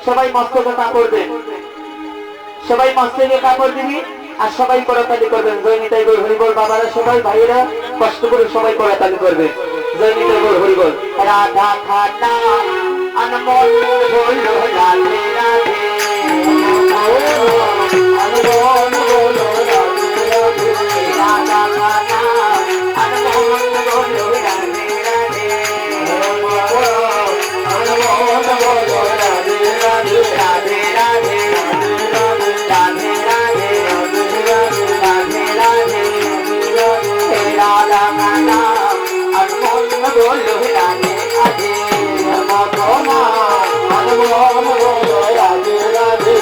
সবাই মস্তকে কাপড় দেন, সবাই মস্তকে কাপড় দিবি আর সবাই করতালি করবেন। জয় নিতাই গৌর হরি বল। বাবারা সবাই ভাইয়েরা কষ্ট করে সবাই করতালি করবে। জয় নিতাই গৌর হরি বল। রাধা খানা অনমোল বল রাধে রাধে, অনমোল বল রাধে রাধে, রাধা খানা অনমোল বল রাধে রাধে, অনমোল বল রাধে রাধে, রাধে রাধে, রাধে রাধে, রাধে রাধে, রাধা খানা অনমোল বল রাধে রাধে, মগমা অনমোল বল রাধে রাধে,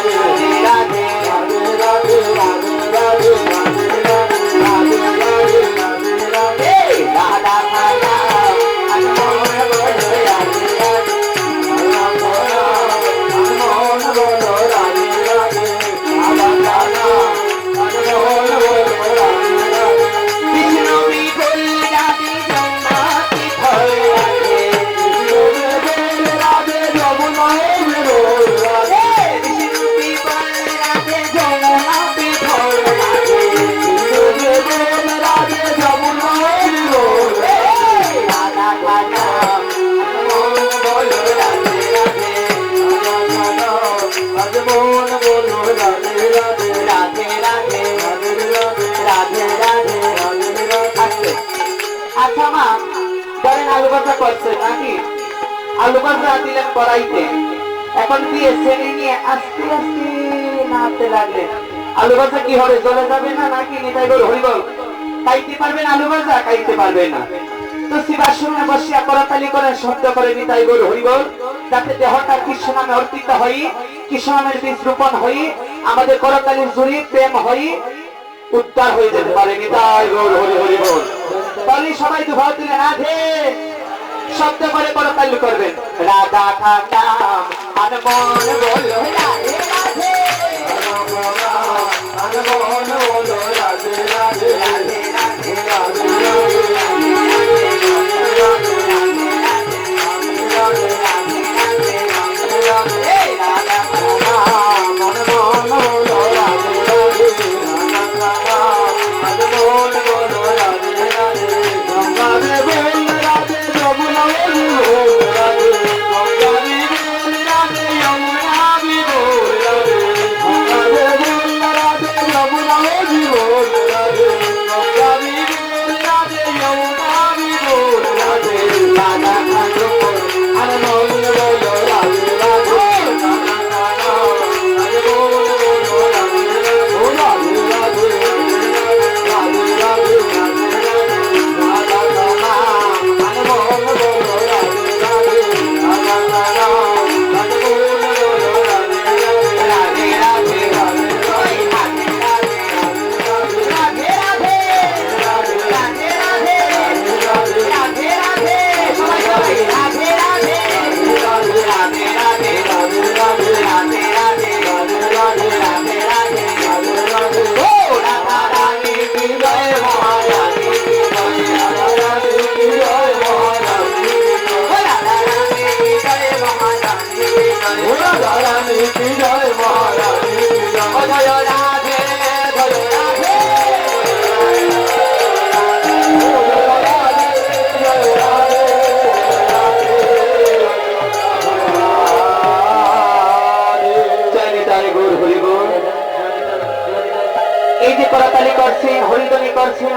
রাধে রাধে, রাধে রাধে, রাধে রাধে, রাধে রাধা খানা অনমোল বল রাধে রাধে, অনমোল বল রাধে রাধে, রাধা খানা অনমোল বল রাধে রাধে, কৃষ্ণ বিপুল রাধে জন্মাতি ফল রাধে, কৃষ্ণ রাধে যমুনা বিপুল রাধে, কৃষ্ণ বিপুল রাধে যমুনাতি ফল রাধে, কৃষ্ণ রাধে যমুনা বিপুল রাধা খানা অনমোল বল রাধে রাধে, অনমোল বল রাধে রাধে, রাধে রাধে, রাধে রাধে, রাধে। আচ্ছা মা, ধরেন আলু ভাজা করছে নাকি, আলু ভাজা দিলেন কড়াইতে, এখন দিয়ে ছেড়ে নিয়ে আস্তে আস্তে নাড়তে লাগলেন, আলু ভাজা কি হবে, জ্বলে যাবে না নাকি? নিতাই গৌর হরি বল। খাইতে পারবেন আলু ভাজা? খাইতে পারবেন না। তো শিবার সামনে বসিয়া করতালি করে শব্দ করে নিতাই গৌর হরি বল, যাতে দেহটা কৃষ্ণ নামে অর্পিত হই, কৃষ্ণ নামের বীজ রোপণ হই, আমাদের করতালির জুড়ি প্রেম হই, উদ্ধার হয়ে যেতে পারে। নিতাই গৌর হরি হরি বল। তাহলে সবাই দুভাব দিলে রাধে শব্দ করে করতালি করবেন। রাধা খানা অনমোল বল রাধে রাধে, অনমোল বল রাধে রাধে, রাধে রাধে, রাধে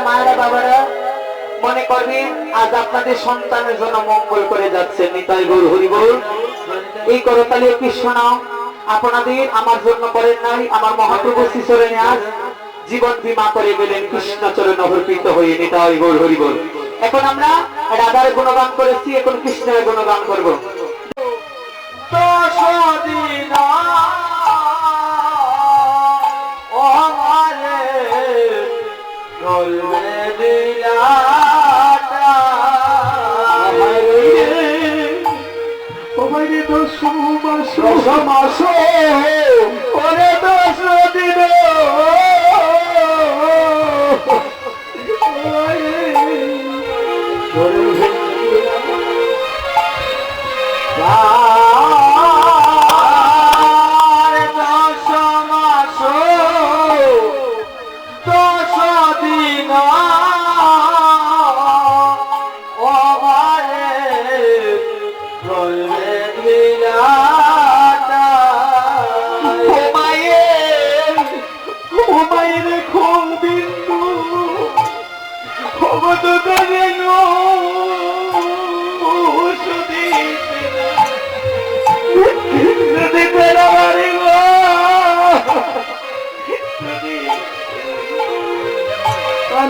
মায়েরা বাবারা মনে করবেন আজ আপনাদের সন্তানের জন্য মঙ্গল করে যাচ্ছে। নিতাই গৌর হরি বল। এই করতালি কৃষ্ণ নাম আপনাদের আমার জন্য করেন নাই, আমার মহাপ্রভু শ্রীচরণে আজ জীবন বীমা করে গেলেন কৃষ্ণ চরণ অর্পিত হয়ে। নিতাই গৌর হরি বল। এখন আমরা রাধার গুণগান করেছি, এখন কৃষ্ণের গুণগান করবো।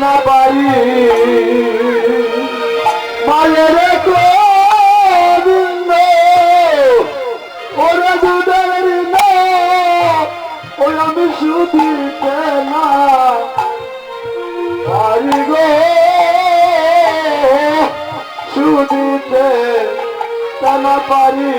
না পারি মায়ের গোবিন্দ ওরা দুধের না ওই আমি শুধিতে না পারি গো শুধিতে না পারি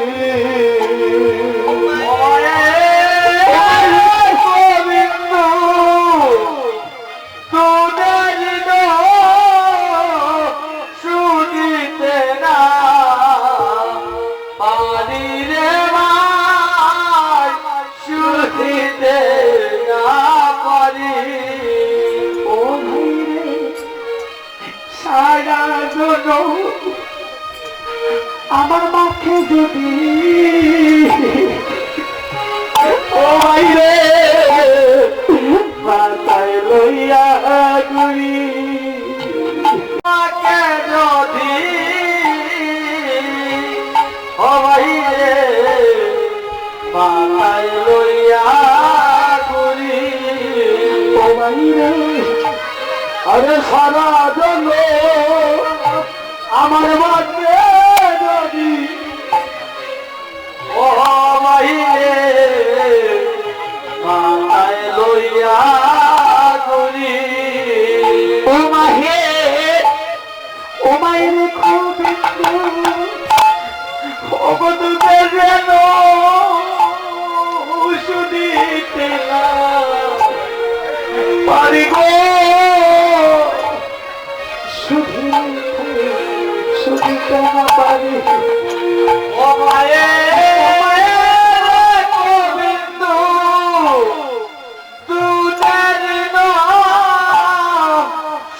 আমার মাকে যদি ও ভাইরে মাথায় লইয়া গুড়ি মাকে যদি ও ভাইরে মাথায় লইয়া গুড়ি ও ভাইরে আরে সারা জন্য আমার মাকে যদি ও মাইরে মাথায় লইয়া করি ও মাহে ও মাইরে খুব অবদুতে যেন শুনিতে না পারি গো শুনিতে না পারি ও মায়ে গোবিন্দ দুধের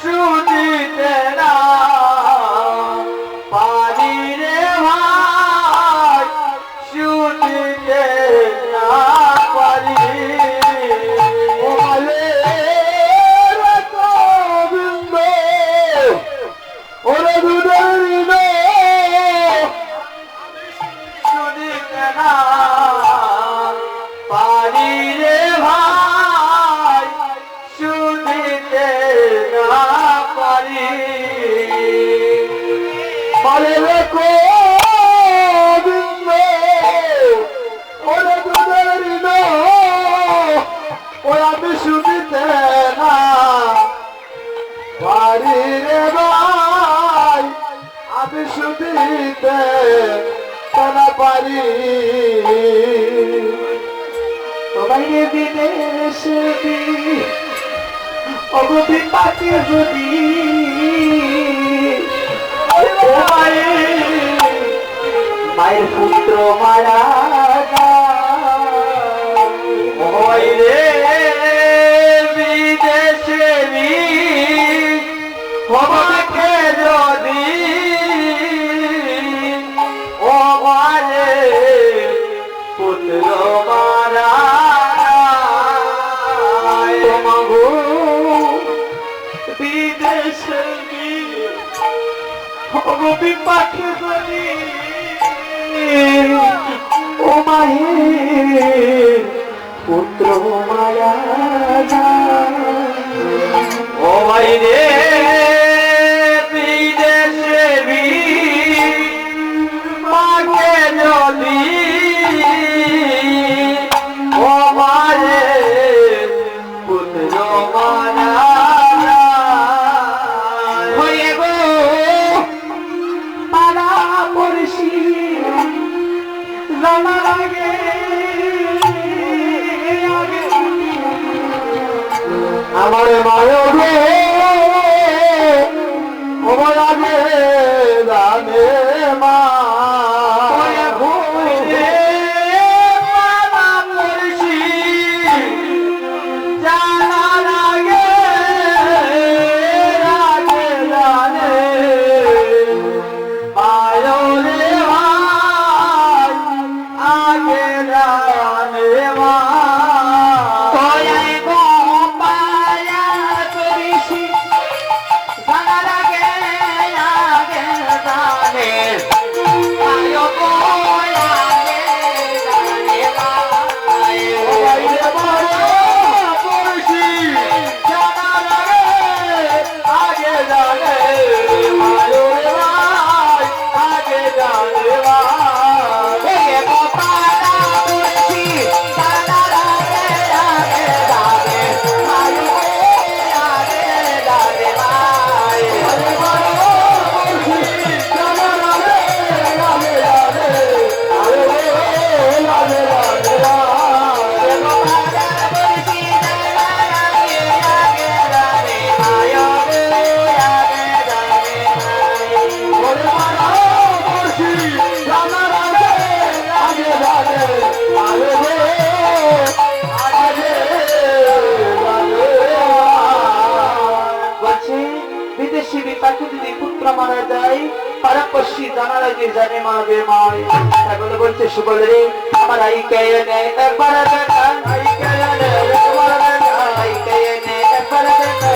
শুনিতে না পারি রে ভাই শুনিতে না পারি ও মায়ে গোবিন্দ ওরে দুধের পারি রে ভাই শুনিতে না পারি পারে রে গোবিন্দ ওরে দুধের ওই আমি শুনিতে না পারি রে ভাই আমি শুনিতে না পারি বাইরে বিদেশে অগতি পাখি যদি মায়ের পুত্র মারা রে বিদেশে হবাকে যদি ও মারে পুত্র মারা তোমাগো বিদেশে হবি পাখি বলি ও মায়ের পুত্র মায়া ও ভাই রে বিদেশে মাকে যদি ও মায়ের পুত্র মায়া হয়ে গো পাড়া পড়শি জানা লাগে আমার মায়ের আমার আগে জানে মা জানা লাগে মালা কি জানে মা গে মাই এখন বলছে সুবল রে আমার আই কে নে একবার দেখা আই কে নে একবার দেখা আই কে নে একবার দেখা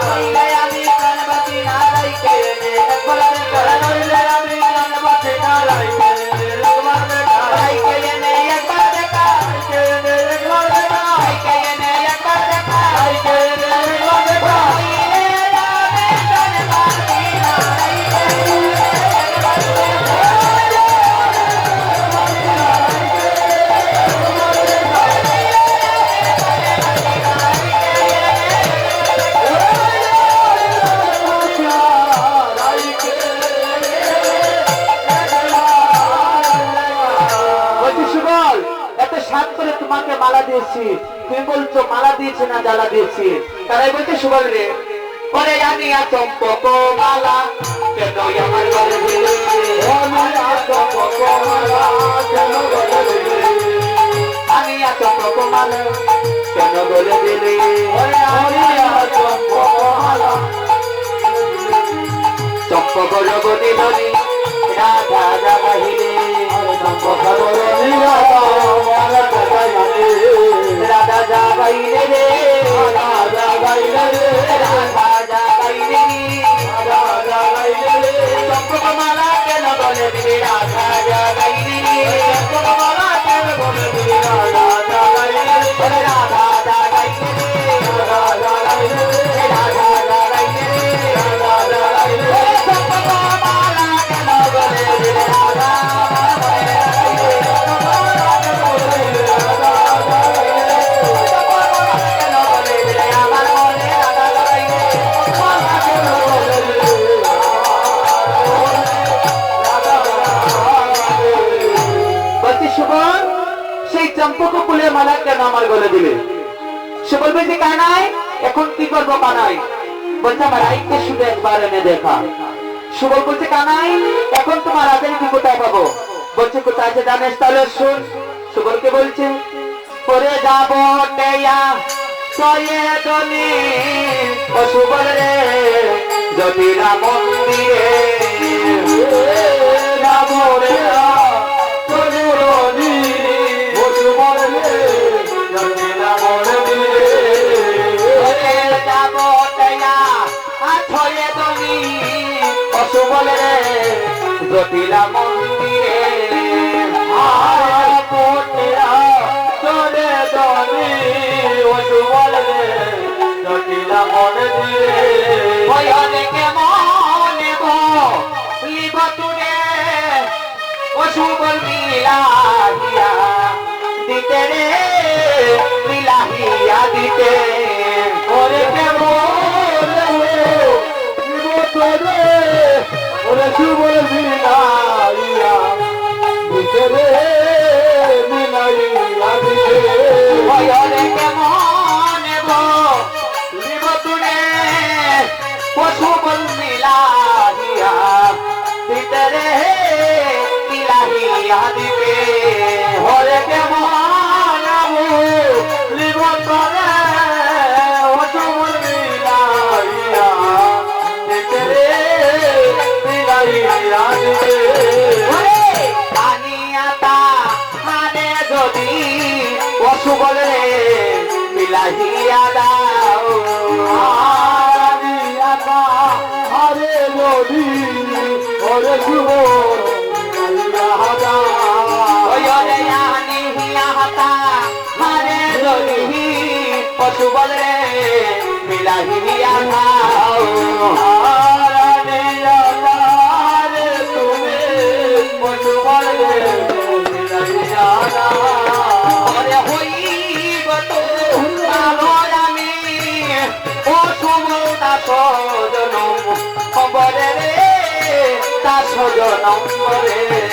নইলে আমি প্রাণবাতি না আই কে নে একবার দেখা নইলে আমি প্রাণবাতি না আই কে নে একবার দেখা আই কে নে একবার দেখা আই কে নে একবার দেখা আই কে নে একবার দেখা আই কে নে একবার দেখা তোমাকে মালা দিয়েছি তুমি বলছো মালা দিয়েছি না জ্বালা দিয়েছি তারাই বলছে সুবল রে পরে আমি চম্পক মালা কেন আমার গলে দিলে আমি চম্পক মালা কেন গলে দিলে চম্পক রবনি বলি রাধা জাগাহিলে রাধা জাগাইলে রে রাধা জাগাইলে রে রাধা জাগাইলে চম্পক মালা কেন বলে দিলে রাধা জাগাইলে চম্পক মালা কেন বলে দিলে রাধা জাগাইলে রাধা জাগাইলে রাধা জাগাইলে রাধা জাগাইলে রাধা জাগাইলে চম্পক মালা কেন বলে দিলে রাধা চম্পক ফুলের মালা কেন আমার গলে দিলে সে বলবে যে কানাই এখন কি করবো কানাই বলছে আমার আইকে শুধু একবার এনে দেখা সুবল বলছে কানাই এখন তোমার রাজের কি কোথায় পাবো বলছে কোথায় আছে জানিস তাহলে শুন সুবলকে বলছে পরে যাবো টেয়া সয়ে দনি ও সুবল রে জটিলা মন্দিরে যাবো রে জটিলা মন্দিরে চলে দনি বলে জটিলা মন্দিরে ভয়কে মনে লিব তুরে ও সুবল মিলাহিয়া দিতে রে মিলাহিয়া দিতে ওরে ওরে সুবল মিলাইয়া দিতে রে মিলাইয়া দিতে ভয়রে কেমন লিব তুরে ও সুবল মিলাইয়া দিতে রে মিলাইয়া দিতে হরে কেমন লিব তুরে ও সুবল মিলাইয়া দিতে রে সুবল রে মিলাহিয়া দাও হরে নদী হরে সুবল হরে নদী সুবল রে মিলাহিয়া দাও সজনম রে